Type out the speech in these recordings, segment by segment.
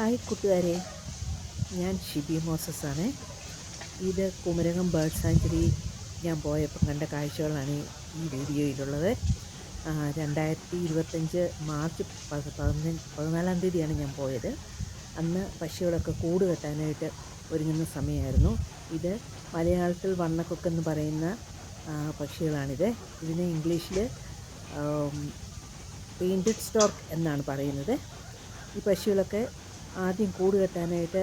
Hi കൂട്ടുകാരെ, ഞാൻ ഷിബി മോസസാണ്. ഇത് കുമരകം ബേർഡ് സാഞ്ചുറി ഞാൻ പോയപ്പോൾ കണ്ട കാഴ്ചകളാണ് ഈ വീഡിയോയിലുള്ളത്. 2025 മാർച്ച് 14-ാം തീയതിയാണ് ഞാൻ പോയത്. അന്ന് പക്ഷികളൊക്കെ കൂട് കെട്ടാനായിട്ട് ഒരുങ്ങുന്ന സമയമായിരുന്നു. ഇത് മലയാളത്തിൽ വണ്ണക്കൊക്കെന്ന് പറയുന്ന പക്ഷികളാണിത്. ഇതിനെ ഇംഗ്ലീഷിൽ പെയിൻറ്റഡ് സ്റ്റോർക്ക് എന്നാണ് പറയുന്നത്. ഈ പക്ഷികളൊക്കെ ആദ്യം കൂട് കെട്ടാനായിട്ട്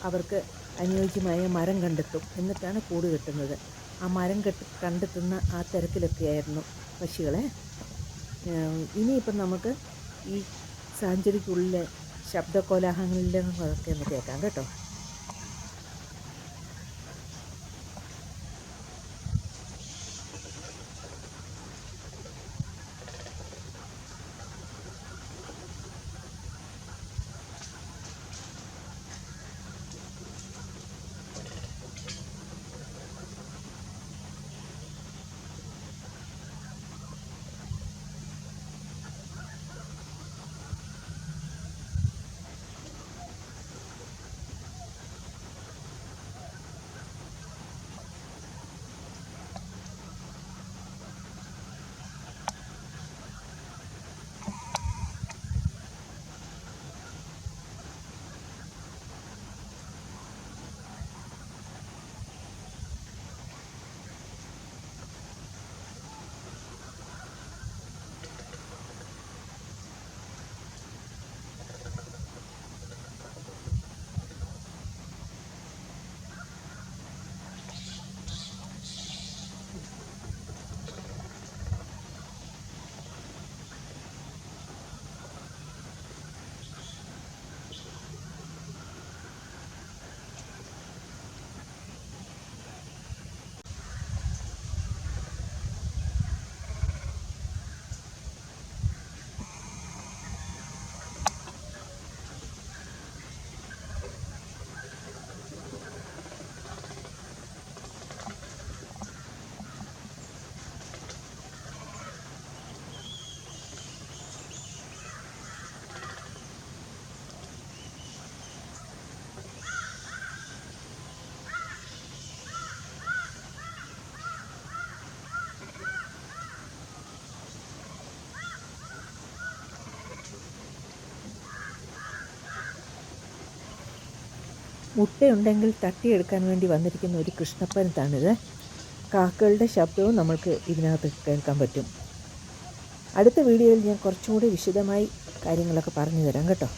അവർക്ക് അനുയോജ്യമായ മരം കണ്ടെത്തും. എന്നിട്ടാണ് കൂട് കെട്ടുന്നത്. ആ മരം കണ്ടെത്തുന്ന ആ തിരക്കിലൊക്കെയായിരുന്നു പക്ഷികളെ. ഇനിയിപ്പം നമുക്ക് ഈ സാഞ്ചുറിക്കുള്ളിലെ ശബ്ദകോലാഹലങ്ങളൊക്കെ ഒന്ന് കേൾക്കാം കേട്ടോ. മുട്ടയുണ്ടെങ്കിൽ തട്ടിയെടുക്കാൻ വേണ്ടി വന്നിരിക്കുന്ന ഒരു കൃഷ്ണപ്പനത്താണിത്. കാക്കകളുടെ ശബ്ദവും നമ്മൾക്ക് ഇതിനകത്ത് കേൾക്കാൻ പറ്റും. അടുത്ത വീഡിയോയിൽ ഞാൻ കുറച്ചും കൂടി വിശദമായി കാര്യങ്ങളൊക്കെ പറഞ്ഞു തരാം കേട്ടോ.